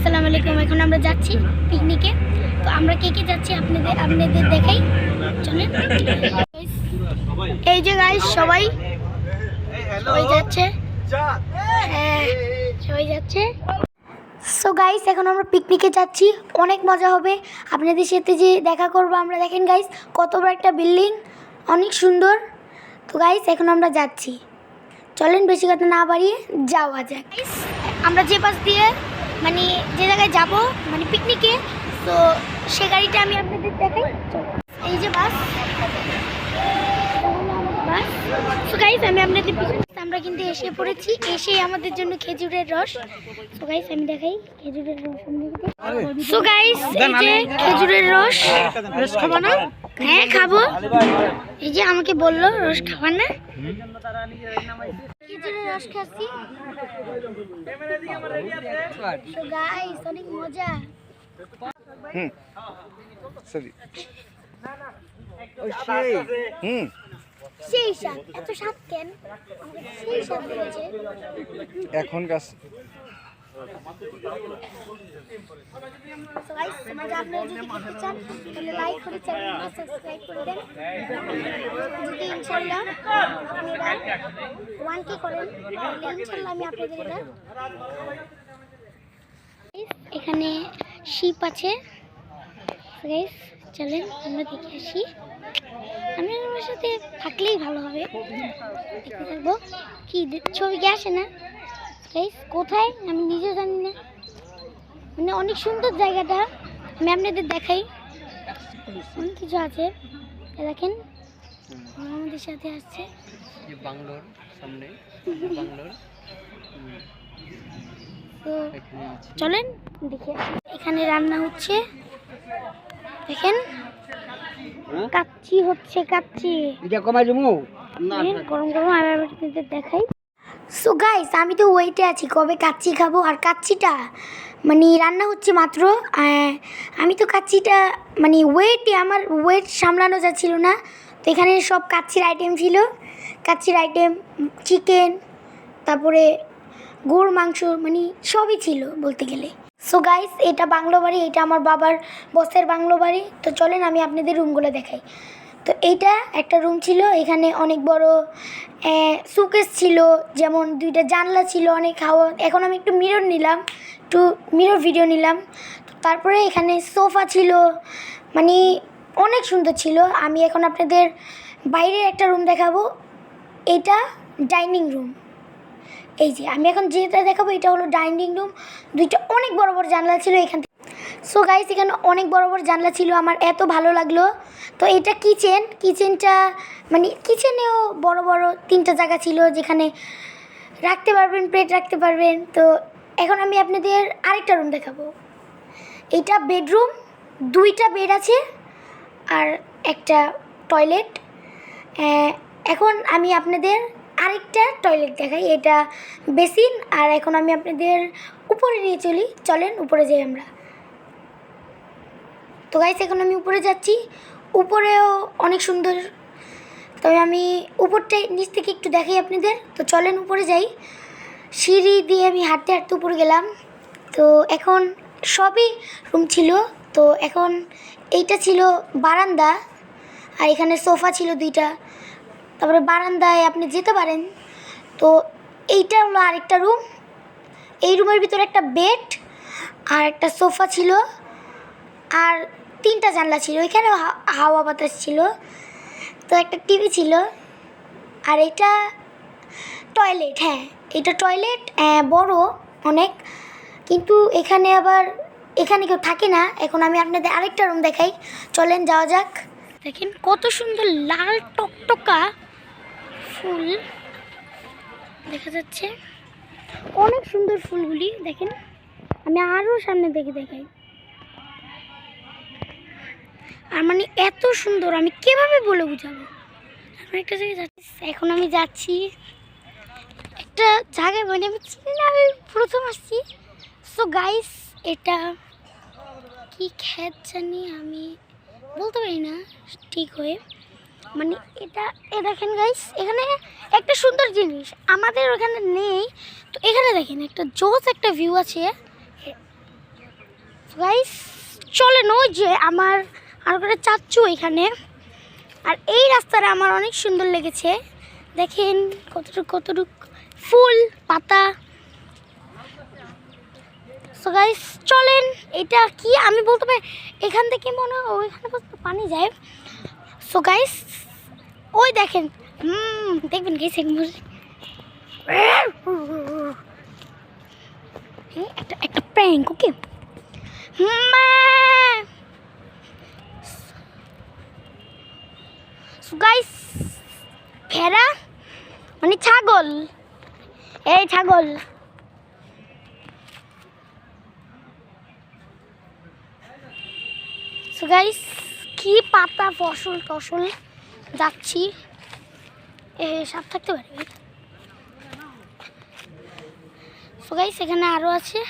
আসসালামু আলাইকুম। এখন আমরা যাচ্ছি পিকনিকে। তো আমরা কে কে যাচ্ছি আপনাদের দেখাই, চলেন। এই যে গাইস সবাই যাচ্ছে, হ্যাঁ সবাই যাচ্ছে। সো গাইস এখন আমরা পিকনিকে যাচ্ছি, অনেক মজা হবে আপনাদের সাথে যে দেখা করবো আমরা। দেখেন গাইস কত বড় একটা বিল্ডিং, অনেক সুন্দর। তো গাইস এখন আমরা যাচ্ছি, চলেন বেশি কথা না বাড়িয়ে যাওয়া যাক। আমরা যে বাস দিয়ে মানে যে জায়গায় যাব মানে পিকনিকে, তো সে গাড়িটা আমি আপনাদের দেখাই। এই যে বাস, সো গাইস আমি আপনাদের আমরা কিন্তু এসে পড়েছি, এসে আমাদের জন্য খেজুরের রস। সো গাইস আমি দেখাই খেজুরের রস। সো গাইস এই যে খেজুরের রস খাবো না? হ্যাঁ খাবো। এই যে আমাকে বললো রস খাবার না, খেজুরের রস খাচ্ছি। সো গাইস অনেক মজা। সেই স্বাদ, এত স্বাদ কেন? সেই স্বাদ হয়েছে এখন গাছ। সো গাইস মজা আপনারা যদি দেখতে চান তাহলে লাইক করে চ্যানেলটা সাবস্ক্রাইব করে দেন। যদি ইনশাআল্লাহ আপনারা 1K করেন তাহলে ইনশাআল্লাহ আমি আপনাদের এটা। এখানে শিপ আছে। গাইস চলেন আমরা দেখে আসি। আমি আমার সাথে থাকলেই ভালো হবে, দেখতে থাকবো। কি ছবি কি আসে না গাইস? কোথায় আমি নিজেও জানি না, মানে অনেক সুন্দর জায়গাটা। আমি আপনাদের দেখাই, অনেক কিছু আছে। দেখেন আমাদের সাথে আসছে বাংলোর সামনে বাংলোর। তো চলেন দেখে আসি। এখানে রান্না হচ্ছে, দেখেন কাচ্চি হচ্ছে, কাচ্চি গরম গরম। আমি আপনাদের দেখাই। সো গাইস আমি তো ওয়েটে আছি কবে কাচ্চি খাবো। আর কাচ্চিটা মানে রান্না হচ্ছে মাত্র। আমি তো কাচ্চিটা মানে আমার ওয়েট সামলানো যাচ্ছিল না। তো এখানে সব কাচ্চির আইটেম ছিল, কাচ্চির আইটেম চিকেন, তারপরে গরুর মাংস, মানে সবই ছিল বলতে গেলে। সো গাইস এটা বাংলো বাড়ি, এটা আমার বাবার বসের বাংলো বাড়ি। তো চলেন আমি আপনাদের রুমগুলো দেখাই। তো এইটা একটা রুম ছিল, এখানে অনেক বড় সুকেস ছিল, যেমন 2টা জানলা ছিল, অনেক হাওয়া। এখন আমি একটু মিরর নিলাম, একটু মিরর ভিডিও নিলাম। তো তারপরে এখানে সোফা ছিল, মানে অনেক সুন্দর ছিল। আমি এখন আপনাদের বাইরের একটা রুম দেখাবো, এটা ডাইনিং রুম। এই যে আমি এখন যেটা দেখাবো এটা হলো ডাইনিং রুম। 2টা অনেক বড় বড় জানলা ছিল এখান থেকে। সো গাইস এখানে অনেক বড় বড় জানলা ছিল, আমার এত ভালো লাগলো। তো এটা কিচেনটা মানে কিচেনেও বড় বড় 3টা জায়গা ছিল যেখানে রাখতে পারবেন, প্লেট রাখতে পারবেন। তো এখন আমি আপনাদের আরেকটা রুম দেখাবো। এইটা বেডরুম, 2টা বেড আছে আর একটা টয়লেট। এখন আমি আপনাদের আরেকটা টয়লেট দেখাই, এটা বেসিন। আর এখন আমি আপনাদের উপরে নিয়ে চলেন উপরে যাই আমরা। তো গাইস এখন আমি উপরে যাচ্ছি, উপরেও অনেক সুন্দর। তবে আমি উপরটাই নিচ থেকে একটু দেখাই আপনাদের। তো চলেন উপরে যাই। সিঁড়ি দিয়ে আমি হাঁটতে হাঁটতে উপরে গেলাম। তো এখন সবই রুম ছিল। তো এখন এইটা ছিল বারান্দা, আর এখানে সোফা ছিল 2টা। তারপরে বারান্দায় আপনি যেতে পারেন। তো এইটা হলো আরেকটা রুম। এই রুমের ভিতরে একটা বেড আর একটা সোফা ছিল, আর 3টা জানলা ছিল, এখানে হাওয়া বাতাস ছিল। তো একটা টিভি ছিল, আর এটা টয়লেট। হ্যাঁ এটা টয়লেট বড় অনেক, কিন্তু এখানে কেউ থাকে না। এখন আমি আপনাদের আরেকটা রুম দেখাই, চলেন যাওয়া যাক। দেখেন কত সুন্দর লাল টকটকা ফুল দেখা যাচ্ছে, অনেক সুন্দর ফুলগুলি। দেখেন আমি আরও সামনে দেখাই। আর মানে এত সুন্দর আমি কিভাবে বলে বুঝাবো। একটা জায়গায় যাচ্ছি, এখন আমি যাচ্ছি একটা জায়গায়, মানে আমি চিনি না, আমি প্রথম আসছি। সো গাইস এটা কি ক্ষেত জানি, আমি বলতে পারি না ঠিক হয়ে। মানে এটা দেখেন গাইস, এখানে একটা সুন্দর জিনিস আমাদের ওখানে নেই। তো এখানে দেখেন একটা জোস একটা ভিউ আছে, গাইস চলেন, ওই যে আমার আর একটা চাচ্চু এখানে। আর এই রাস্তাটা আমার অনেক সুন্দর লেগেছে, দেখেন কতটুক ফুল পাতা। সো গাইস চলেন, এটা কি আমি বলতে পারি, এখান থেকে মনে হয় ওইখানে পর্যন্ত পানি যায়। সো গাইস ওই দেখেন, দেখবেন গাইস একটা প্র্যাঙ্ক, ওকে। সো গাইস ভেড়া মানে ছাগল, এই ছাগল সো গাইস কি পাতা ফসল টসল যাচ্ছি, সাপ থাকতে পারে। সো গাইস এখানে আরো আছে,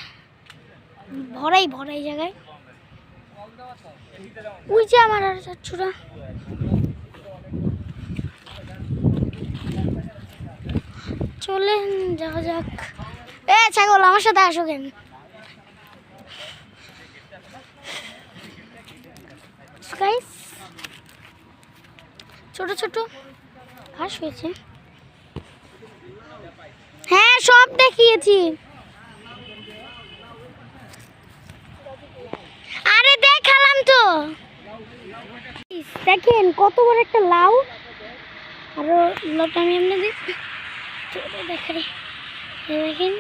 ভরাই জায়গায়। ওই যে আমার আর চাচ্চুরা, চলেন যাওয়া যাক। ছাগল আমার সাথে আসো কেন? গাইস ছোট ছোট ঘাস হয়েছে, হ্যাঁ সব দেখিয়েছি। আরে দেখালাম তো, দেখেন কত বড় একটা লাউ। আরো লাউটা আমি আপনাদের দেখাই, দেখেন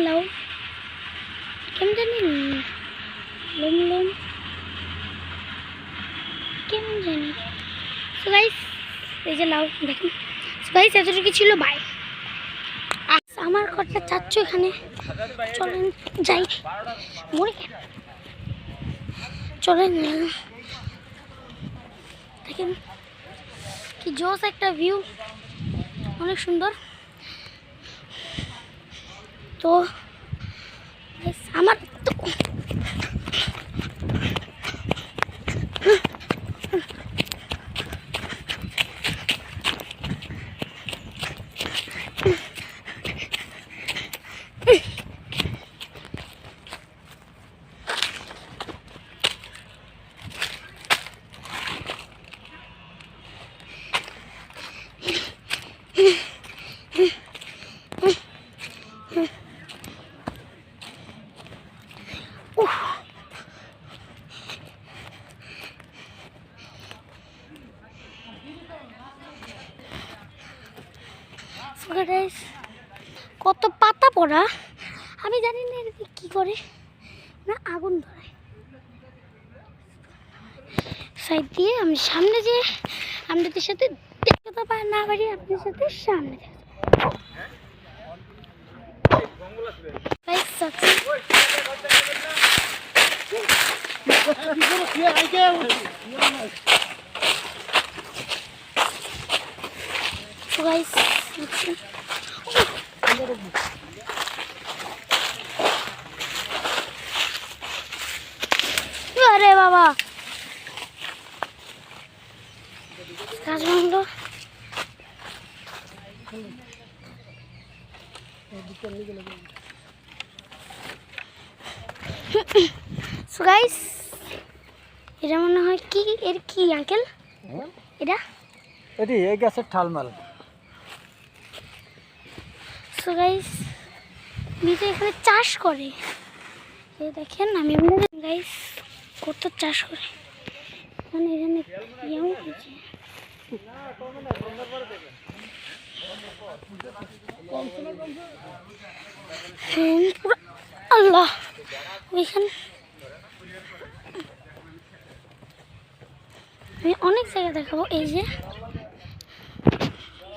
লাউ কেমন জানি লোম কেমন জানি। সো গাইস এই যে লাউ দেখেন। সো গাইস এতটুকু ছিল, বাই। আমার ঘরটা চাচ্ছ এখানে, চলেন যাই। মরে চলেন, দেখেন কি জোস একটা ভিউ, অনেক সুন্দর। তো আমার তো কত পাতা পড়া, আমি জানি না এর কি করে না, আগুন ধরে সাইড দিয়ে। আমি সামনে যে আপনাদের সাথে দেখতে তো না পারি, আপনাদের সাথে সামনে আরে বাবা কাজ বন্ধ। সো গাইস এটা মনে হয় কি, এর কি আঙ্কেল এটা? এটি এই গাছের ঠালমাল। সো গাইস নিজে এখানে চাষ করে, এই দেখেন আমি আপনাদের গাইস কত চাষ করে, মানে এখানে ইয়েও হয়েছে। আল্লাহ ওইখানে আমি অনেক জায়গা দেখাবো, এই যে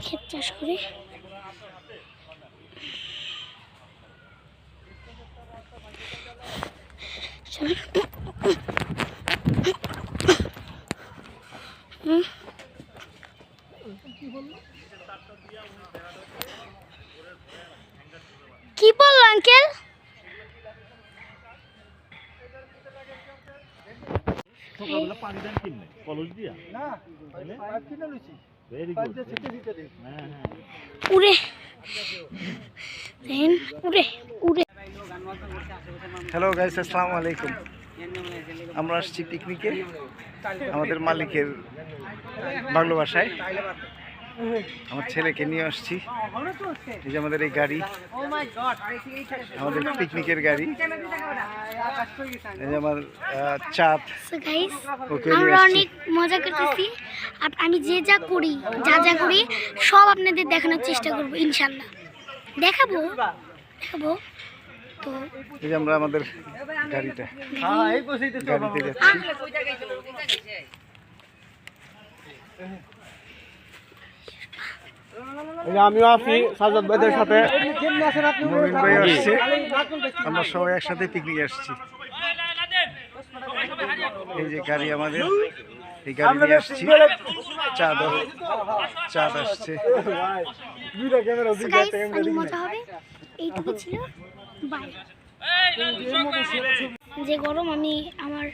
ক্ষেত চাষ করি। কি বললো আঙ্কেল? পানি দেন কিনলে কলস দিয়া না, পাইপ কিনে লইছি। Very good. হ্যাঁ উড়ে দেন, উড়ে হ্যালো গাইস, আসসালামু আলাইকুম। আমরা আসছি পিকনিকে আমাদের মালিকের বাংলা ভাষায়। আমার ছেলেকে নিয়ে আসছি। এই যে আমাদের এই গাড়ি, আমাদের পিকনিকের গাড়ি। এই যে আমার চাঁদ, সো গাইস ওকে আমরা নিয়ে আসছি। অনেক মজা করতেছি। আমি যা করি সব আপনাদের দেখানোর চেষ্টা করব ইনশাআল্লাহ। দেখাবো তো এই যে আমরা আমাদের গাড়িতে যাচ্ছি। আমিও আছি সাজাদ ভাইদের সাথে। মুমিন ভাই আসছে, আমরা সবাই একসাথে পিকনিক আসছি। এই যে গাড়ি আমাদের, এই গাড়ি নিয়ে আসছি। চাঁদ আসছে। So guys, অনেক মজা হবে। এইটুকু ছিল, বাই। যে গরম, আমি আমার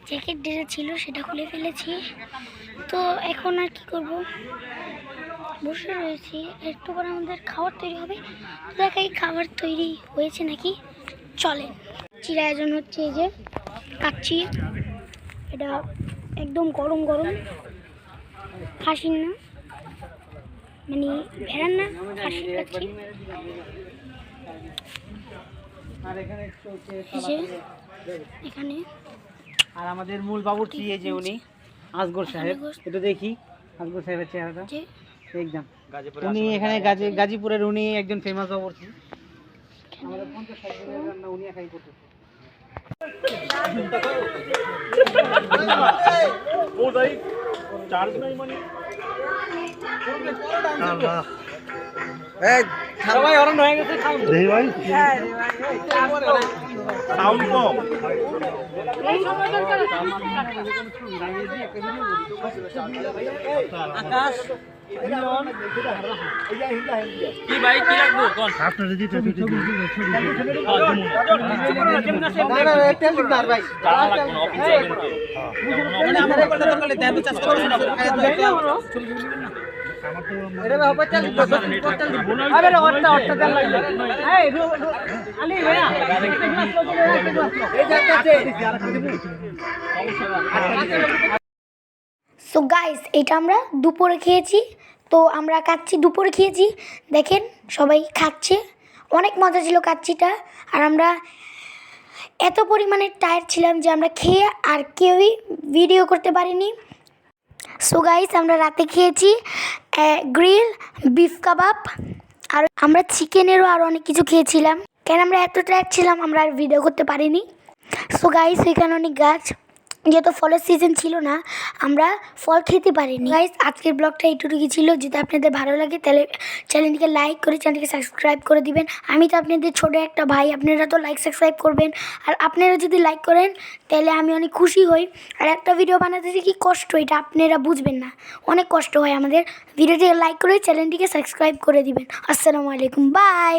জ্যাকেট যেটা ছিল সেটা খুলে ফেলেছি। তো এখন আর কি করব, বসে রয়েছি। একটু পরে আমাদের খাবার তৈরি হবে। দেখাই খাবার তৈরি হয়েছে নাকি, চলেন। চির আয়োজন হচ্ছে এই যে কাচ্চি, এটা একদম গরম গরম, খাসির না, মানে ভেড়ার না, খাসির কাচ্চি। এখানে আর আমাদের মূল বাবুর্চি এই যে উনি আসগর সাহেব, একটু দেখি আসগর সাহেবের চেহারাটা একদম। উনি এখানে গাজীপুরের উনি একজন ফেমাস বাবুর্চি। আমাদের 50-60 জনের রান্না উনি একাই করতেছে। ও ভাই চার্জ নাই মানে সবাই অরণ্য হয়ে গেছে, খাও দেখি ভাই, সাউন্ড কম। আকাশ কি ভাই কি লাগবে কোন আপনার যদি সো গাইস, এটা আমরা দুপুরে খেয়েছি। তো আমরা কাচ্চি দুপুরে খেয়েছি, দেখেন সবাই খাচ্ছে। অনেক মজা ছিল কাচ্চিটা। আর আমরা এত পরিমাণে টায়ার্ড ছিলাম যে আমরা খেয়ে আর কেউই ভিডিও করতে পারিনি। সো গাইস, আমরা রাতে খেয়েছি গ্রিল বিফ কাবাব, আর আমরা চিকেনেরও আরও অনেক কিছু খেয়েছিলাম। কেন আমরা এত টায়ার্ড ছিলাম, আমরা আর ভিডিও করতে পারিনি। সো গাইস, এখানে অনেক গাছ, যেহেতু ফলের সিজন ছিল না, আমরা ফল খেতে পারিনি। গাইস, আজকের ব্লগটা এইটুকুই ছিল। যদি আপনাদের ভালো লাগে তাহলে চ্যানেলটিকে লাইক করে চ্যানেলটিকে সাবস্ক্রাইব করে দিবেন। আমি তো আপনাদের ছোটো একটা ভাই, আপনারা তো লাইক সাবস্ক্রাইব করবেন। আর আপনারা যদি লাইক করেন তাহলে আমি অনেক খুশি হই। আর একটা ভিডিও বানাতে যে কী কষ্ট, এটা আপনারা বুঝবেন না, অনেক কষ্ট হয় আমাদের। ভিডিওটিকে লাইক করে চ্যানেলটিকে সাবস্ক্রাইব করে দিবেন। আসসালামু আলাইকুম, বাই।